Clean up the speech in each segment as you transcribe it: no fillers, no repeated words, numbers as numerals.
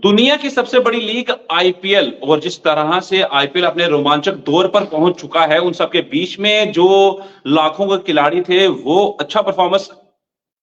दुनिया की सबसे बड़ी लीग आईपीएल और जिस तरह से आईपीएल अपने रोमांचक दौर पर पहुंच चुका है, उन सबके बीच में जो लाखों के खिलाड़ी थे, वो अच्छा परफॉर्मेंस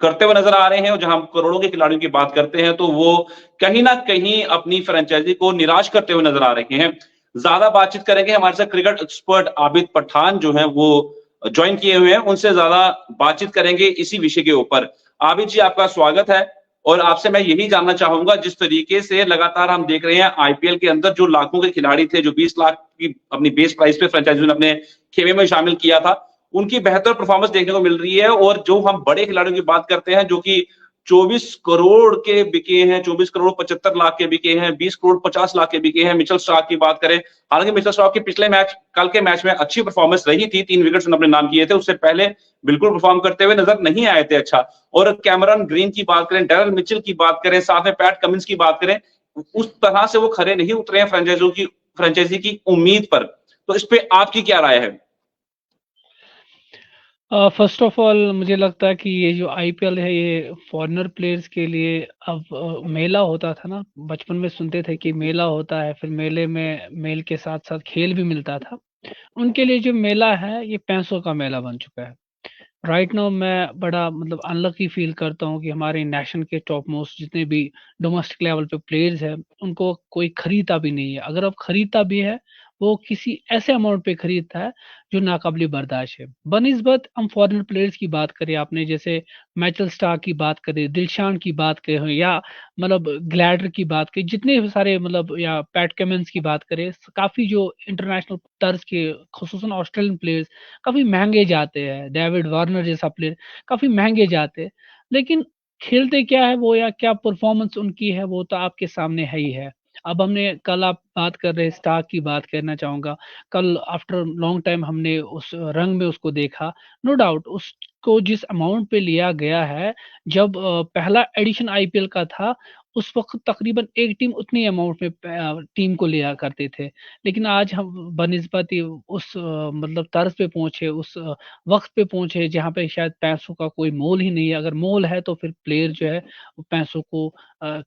करते हुए नजर आ रहे हैं और जहां हम करोड़ों के खिलाड़ियों की बात करते हैं, तो वो कहीं न कहीं अपनी फ्रेंचाइज़ी को निराश करते हुए नजर आ रहे हैं। ज़्यादा बातचीत करेंगे हमारे साथ क्रिकेट एक्सपर्ट आबिद पठान जो हैं, वो जॉइन किए हुए हैं। उनसे ज़्यादा बातचीत करेंगे इसी विषय के ऊपर। आबिद जी, आपका स्वागत है और आपसे मैं यही जानना चाहूँगा, जिस तरीके से लगातार हम देख रहे हैं आईपीएल के अंदर जो लाखों के खिलाड़ी थे, जो 20 लाख की अपनी बेस प्राइस पे फ्रेंचाइज़ी ने अपने खेमे में शामिल किया था, उनकी बेहतर परफॉर्मेंस देखने को मिल रही है और जो हम बड़े खिलाड़ियों की बात करते हैं, जो कि 24 करोड़ के बिके हैं, 24 करोड़ 75 लाख के बिके हैं, 20 करोड़ 50 लाख के बिके हैं। मिचेल स्टार्क की बात करें, हालाँकि मिचेल स्टार्क के पिछले मैच कल के मैच में अच्छी परफॉर्मेंस रही थी, 3 विकेट्स उन्होंने अपने नाम किए थे, उससे पहले बिल्कुल परफॉर्म करते हुए नज़र नहीं आए थे अच्छा। और कैमरन ग्रीन की बात करें, डैरेल मिचेल की बात करें, साथ में पैट कमिंस की बात करें, उस तरह से वो खरे नहीं उतरे हैं फ्रेंचाइज़ी की उम्मीद पर। तो इस पे आपकी क्या राय है? फर्स्ट ऑफ ऑल मुझे लगता है कि ये जो आईपीएल है ये फॉरेनर प्लेयर्स के लिए अब मेला होता था ना। बचपन में सुनते थे कि मेला होता है, फिर मेले में मेल के साथ साथ खेल भी मिलता था। उनके लिए जो मेला है ये पैसों का मेला बन चुका है। राइट नाउ मैं बड़ा मतलब अनलकी फील करता हूँ कि हमारे नेशन के टॉप मोस्ट जितने भी डोमेस्टिक लेवल पे प्लेयर्स हैं उनको कोई खरीदता भी नहीं है। अगर अब खरीदता भी है वो किसी ऐसे अमाउंट पे खरीदता है जो नाकाबिले बर्दाश्त है। बनिस्बत हम फॉरेन प्लेयर्स की बात करें, आपने जैसे मैचल स्टार की बात करें, दिलशान की बात करें, या मतलब ग्लैडर की बात करें, जितने भी सारे मतलब, या पैट कमिंस की बात करें, काफी जो इंटरनेशनल तर्ज के खुसूसन ऑस्ट्रेलियन प्लेयर्स काफ़ी महँगे जाते हैं, डेविड वार्नर जैसा प्लेयर काफ़ी महँगे जाते हैं। लेकिन खेलते क्या है वो, या क्या परफ़ॉर्मेंस उनकी है वो तो आपके सामने है ही है। अब हमने कल आप बात कर रहे हैं स्टार्क की बात करना चाहूँगा। कल आफ्टर लॉन्ग टाइम हमने उस रंग में उसको देखा। नो डाउट उसको जिस अमाउंट पे लिया गया है, जब पहला एडिशन आईपीएल का था, उस वक़्त तकरीबन एक टीम उतनी अमाउंट में टीम को लिया करते थे। लेकिन आज हम बनिस्बत ही उस मतलब तर्ज पे पहुँचे, उस वक़्त पे पहुँचे जहाँ पे शायद पैसों का कोई मोल ही नहीं है। अगर मोल है तो फिर प्लेयर जो है वो पैसों को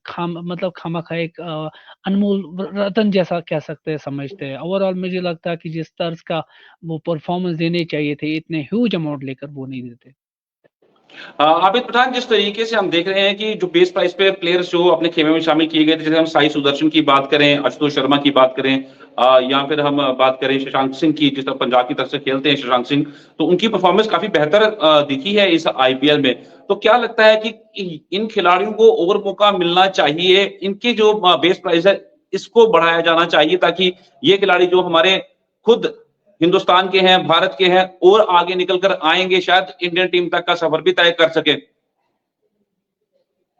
खामख़ा एक अनमोल रतन जैसा कह सकते हैं, समझते हैं। ओवरऑल मुझे लगता है कि जिस तर्ज का वो परफ़ॉर्मेंस देने चाहिए थे, इतने ह्यूज अमाउंट लेकर वो नहीं देते। आबिद पठान, जिस तरीके से हम देख रहे हैं कि जो बेस प्राइस पे प्लेयर्स जो अपने खेमे में शामिल किए गए थे, जैसे हम साई सुदर्शन की बात करें, आशुतोष शर्मा की बात करें, या फिर हम बात करें शशांक सिंह की, जिस तरह पंजाब की तरफ से खेलते हैं शशांक सिंह, तो उनकी परफॉर्मेंस काफी बेहतर दिखी है इस आईपीएल में। तो क्या लगता है कि इन खिलाड़ियों को और मौका मिलना चाहिए, इनकी जो बेस प्राइस है इसको बढ़ाया जाना चाहिए, ताकि ये खिलाड़ी जो हमारे खुद हिंदुस्तान के हैं, भारत के हैं और आगे निकल कर आएँगे, शायद इंडियन टीम तक का सफर भी तय कर सकें।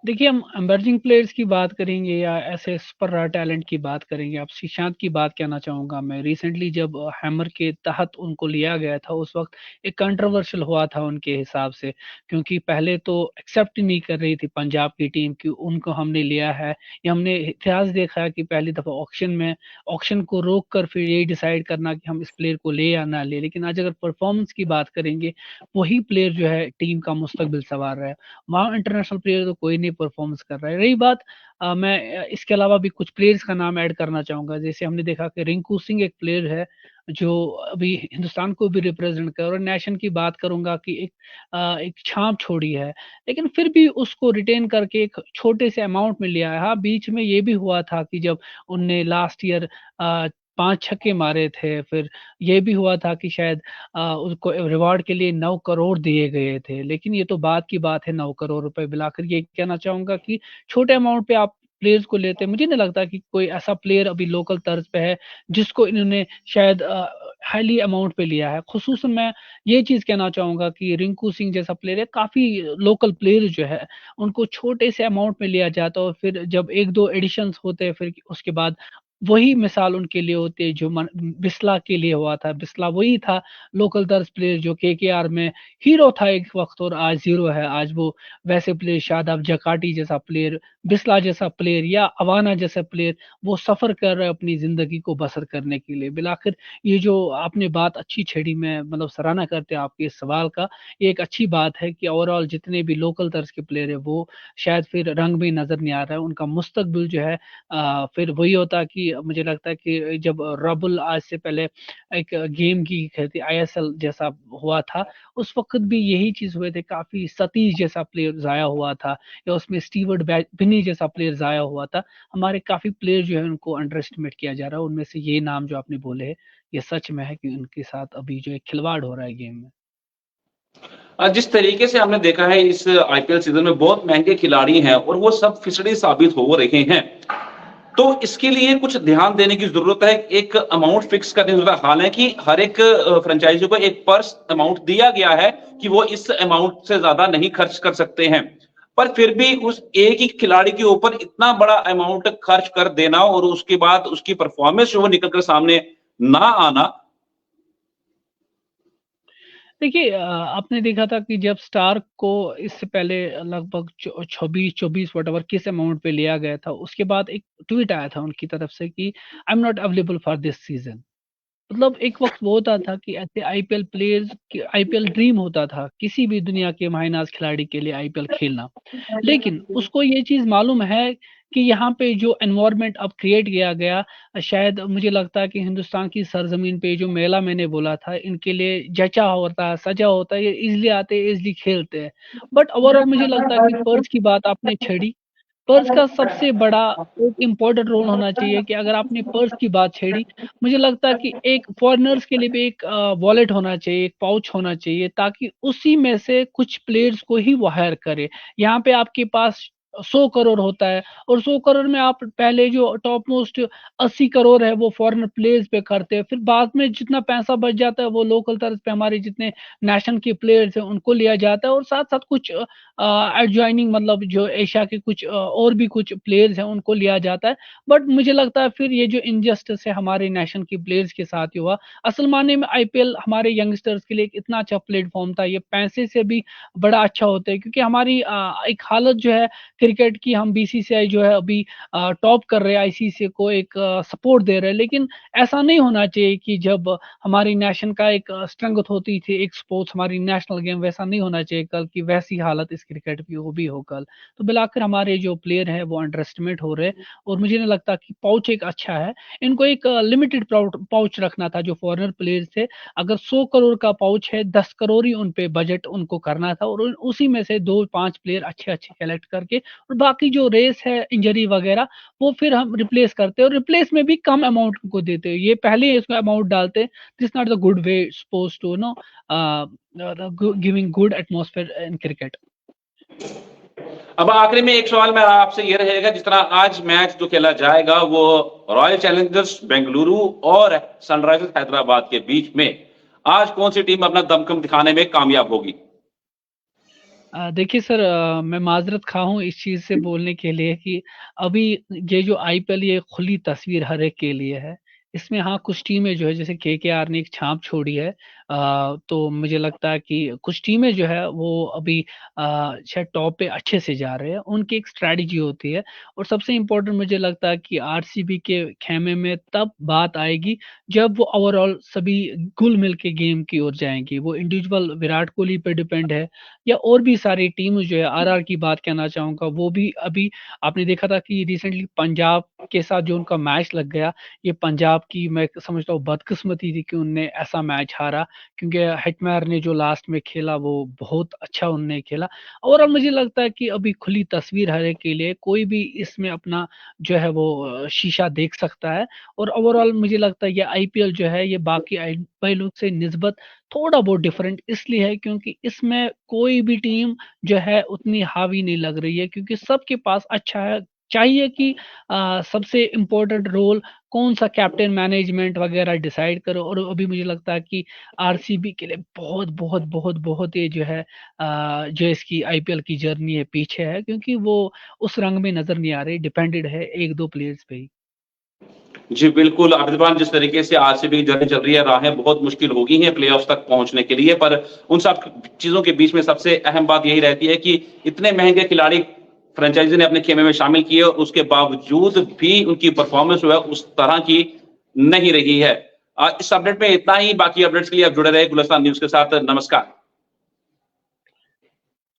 देखिए, हम इमर्जिंग प्लेयर्स की बात करेंगे या ऐसे सुपर रॉ टैलेंट की बात करेंगे। अब श्रीशांत की बात कहना चाहूँगा मैं। रिसेंटली जब हैमर के तहत उनको लिया गया था, उस वक़्त एक कंट्रोवर्शियल हुआ था उनके हिसाब से, क्योंकि पहले तो एक्सेप्ट ही नहीं कर रही थी पंजाब की टीम कि उनको हमने लिया है। या हमने इतिहास देखा है कि पहली दफ़ा ऑक्शन को रोक कर फिर यही डिसाइड करना कि हम इस प्लेयर को लें या ना लें। लेकिन आज अगर परफॉर्मेंस की बात करेंगे, वही प्लेयर जो है टीम का मुस्तकबिल सँवार रहा है। वहाँ इंटरनेशनल प्लेयर तो कोई नहीं परफॉर्मेंस कर रहा है। रही बात, मैं इसके अलावा भी कुछ प्लेयर्स का नाम ऐड करना चाहूँगा। जैसे हमने देखा कि रिंकू सिंह एक प्लेयर है, जो अभी हिंदुस्तान को भी रिप्रेज़ेंट कर, और नेशन की बात करूँगा कि एक छाप छोड़ी है। लेकिन फिर भी उसको रिटेन करके एक छोटे से अमाउंट में लिया है। हाँ, बीच में ये भी हुआ था कि जब उनने लास्ट ईयर 5 छक्के मारे थे, फिर ये भी हुआ था कि शायद उसको रिवार्ड के लिए 9 करोड़ दिए गए थे। लेकिन ये तो बाद की बात है, 9 करोड़ रुपए मिलाकर। ये कहना चाहूँगा कि छोटे अमाउंट पे आप प्लेयर्स को लेते हैं। मुझे नहीं लगता कि कोई ऐसा प्लेयर अभी लोकल तर्ज पे है जिसको इन्होंने शायद हाईली अमाउंट पे लिया है। खुसूसन मैं ये चीज़ कहना चाहूँगा कि रिंकू सिंह जैसा प्लेयर है, काफ़ी लोकल प्लेयर जो है उनको छोटे से अमाउंट में लिया जाता है, और फिर जब 1-2 एडिशंस होते हैं, फिर उसके बाद वही मिसाल उनके लिए होती है जो बिस्ला के लिए हुआ था। बिस्ला वही था लोकल दर्ज प्लेयर जो केकेआर में हीरो था एक वक्त और आज जीरो है। आज वो वैसे प्लेयर शादाब जकाटी जैसा प्लेयर, बिस्ला जैसा प्लेयर या अवाना जैसा प्लेयर वो सफर कर रहे हैं अपनी जिंदगी को बसर करने के लिए। बिलाखिर ये जो आपने बात अच्छी छेड़ी, में मतलब सराहना करते हैं आपके इस सवाल का। ये एक अच्छी बात है कि ओवरऑल जितने भी लोकल दर्ज के प्लेयर है वो शायद फिर रंग में नजर नहीं आ रहा है। उनका मुस्तकबिल जो है फिर वही होता कि मुझे लगता है कि जब रबुल आज से पहले एक गेम की खेती आईएसएल जैसा हुआ था, उस वक्त भी यही चीज हुए थे। काफी सतीश जैसा प्लेयर जाया हुआ था या उसमें स्टीवर्ट बिनी जैसा प्लेयर जाया हुआ था। हमारे काफी प्लेयर जो है उनको अंडर एस्टिमेट किया जा रहा है। उनमें से ये नाम जो आपने बोले है ये सच में है कि उनके साथ अभी जो है खिलवाड़ हो रहा है गेम में। जिस तरीके से हमने देखा है इस आईपीएल सीजन में बहुत महंगे खिलाड़ी हैं और वो सब फिसड़ी साबित हो रहे हैं। तो इसके लिए कुछ ध्यान देने की जरूरत है, एक अमाउंट फिक्स करने की जरूरत है। हालांकि हर एक फ्रेंचाइजी को एक पर्स अमाउंट दिया गया है कि वो इस अमाउंट से ज्यादा नहीं खर्च कर सकते हैं, पर फिर भी उस एक ही खिलाड़ी के ऊपर इतना बड़ा अमाउंट खर्च कर देना और उसके बाद उसकी परफॉर्मेंस जो वो निकल कर सामने ना आना। देखिए आपने देखा था कि जब स्टार्क को इससे पहले लगभग 26-24 वटएवर किस अमाउंट पे लिया गया था, उसके बाद एक ट्वीट आया था उनकी तरफ से कि I am not available for this season. मतलब एक वक्त वो होता था कि ऐसे आईपीएल प्लेयर्स की आईपीएल ड्रीम होता था किसी भी दुनिया के मायनाज खिलाड़ी के लिए आईपीएल खेलना। लेकिन उसको ये चीज मालूम है कि यहाँ पे जो एनवायरनमेंट अब क्रिएट किया गया, शायद मुझे लगता है कि हिंदुस्तान की सरजमीन पे जो मेला मैंने बोला था इनके लिए जचा होता है, सजा होता है, ये इजिली आते हैं, इजिली खेलते हैं। बट ओवरऑल मुझे लगता है कि पर्स की बात आपने छेड़ी। पर्स का सबसे बड़ा एक इम्पोर्टेंट रोल होना चाहिए कि अगर आपने पर्स की बात छेड़ी, मुझे लगता है कि एक फॉरेनर्स के लिए भी एक वॉलेट होना चाहिए, एक पाउच होना चाहिए, ताकि उसी में से कुछ प्लेयर्स को ही वो हायर करे। यहाँ पे आपके पास 100 करोड़ होता है और 100 करोड़ में आप पहले जो टॉप मोस्ट 80 करोड़ है वो फॉरेन प्लेयर्स पे करते हैं। फिर बाद में जितना पैसा बच जाता है वो लोकल तर्ज पे हमारे जितने नेशन के प्लेयर्स हैं उनको लिया जाता है और साथ साथ कुछ एडजॉइनिंग मतलब जो एशिया के कुछ और भी कुछ प्लेयर्स हैं उनको लिया जाता है। बट मुझे लगता है फिर ये जो इनजस्टिस है हमारे नेशन के प्लेयर्स के साथ ही हुआ। असल मायने में आईपीएल हमारे यंगस्टर्स के लिए एक इतना अच्छा प्लेटफॉर्म था, ये पैसे से भी बड़ा अच्छा होता है क्योंकि हमारी एक हालत जो है क्रिकेट की, हम बीसीसीआई जो है अभी टॉप कर रहे हैं, आईसीसी को एक सपोर्ट दे रहे हैं। लेकिन ऐसा नहीं होना चाहिए कि जब हमारी नेशन का एक स्ट्रेंथ होती थी एक स्पोर्ट्स हमारी नेशनल गेम, वैसा नहीं होना चाहिए कल की वैसी हालत इस क्रिकेट की वो भी हो कल। तो मिलाकर हमारे जो प्लेयर है वो अंडर एस्टिमेट हो रहे हैं और मुझे नहीं लगता कि पाउच एक अच्छा है। इनको एक लिमिटेड पाउच रखना था जो फॉरेनर प्लेयर थे। अगर 100 करोड़ का पाउच है, 10 करोड़ ही उन पे बजट उनको करना था और उसी में से 2-5 प्लेयर अच्छे अच्छे सेलेक्ट करके और बाकी जो रेस है इंजरी वगैरह वो फिर हम रिप्लेस करते हैं और रिप्लेस में भी कम अमाउंट को देते हैं। ये पहले इसमें अमाउंट डालते हैं, this not the good way suppose to no giving good atmosphere in cricket. अब आखिरी में एक सवाल मेरा आपसे ये रहेगा, जिस तरह आज मैच जो खेला जाएगा वो रॉयल चैलेंजर्स बेंगलुरु और सनराइजर्स हैदराबाद के बीच में, आज कौन सी टीम अपना दमखम दिखाने में कामयाब होगी? देखिए सर, मैं माजरत खा हूँ इस चीज से बोलने के लिए कि अभी ये जो आईपीएल ये खुली तस्वीर हर एक के लिए है। इसमें हाँ कुछ टीमें जो है जैसे केकेआर ने एक छाप छोड़ी है, तो मुझे लगता है कि कुछ टीमें जो है वो अभी शायद टॉप पे अच्छे से जा रहे हैं, उनकी एक स्ट्रैटेजी होती है। और सबसे इम्पोर्टेंट मुझे लगता है कि आरसीबी के खेमे में तब बात आएगी जब वो ओवरऑल सभी घुल मिल के गेम की ओर जाएंगी। वो इंडिविजुअल विराट कोहली पे डिपेंड है या और भी सारी टीम जो है, आरआर की बात कहना चाहूंगा, वो भी अभी आपने देखा था कि रिसेंटली पंजाब के साथ जो उनका मैच लग गया, ये पंजाब की मैं समझता हूँ बदकिस्मती थी कि उनने ऐसा मैच हारा, क्योंकि हिटमैर ने जो लास्ट में खेला वो बहुत अच्छा उनने खेला। और अब मुझे लगता है कि अभी खुली तस्वीर हर एक के लिए, कोई भी इसमें अपना जो है वो शीशा देख सकता है। और ओवरऑल मुझे लगता है ये आईपीएल जो है ये बाकी आईपीएल से निस्बत थोड़ा बहुत डिफरेंट इसलिए है क्योंकि इसमें कोई भी टीम जो है उतनी हावी नहीं लग रही है, क्योंकि सबके पास अच्छा है। चाहिए कि सबसे इम्पोर्टेंट रोल कौन सा कैप्टन मैनेजमेंट वगैरह डिसाइड करो। और अभी मुझे लगता है कि आरसीबी के लिए बहुत बहुत बहुत बहुत ये जो है जो इसकी आईपीएल की जर्नी है पीछे है, क्योंकि वो उस रंग में नजर नहीं आ रही, डिपेंडेड है एक दो प्लेयर्स पे ही। जी, बिल्कुल, अर्धपान जिस तरीके से आरसीबी की जर्नी चल रही है, राहें बहुत मुश्किल हो गई हैं प्लेऑफ्स तक पहुँचने के लिए, पर उन सब चीज़ों के बीच में सबसे अहम बात यही रहती है कि इतने महँगे खिलाड़ी फ्रेंचाइज़ी ने अपने खेमे में शामिल किए और उसके बावजूद भी उनकी परफ़ॉर्मेंस जो है उस तरह की नहीं रही है। इस अपडेट में इतना ही, बाकी अपडेट्स के लिए आप जुड़े रहे गुलिस्तान न्यूज़ के साथ। नमस्कार।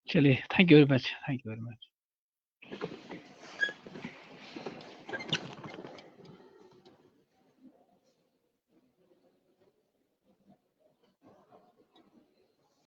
चलिए, thank you very much, thank you very much.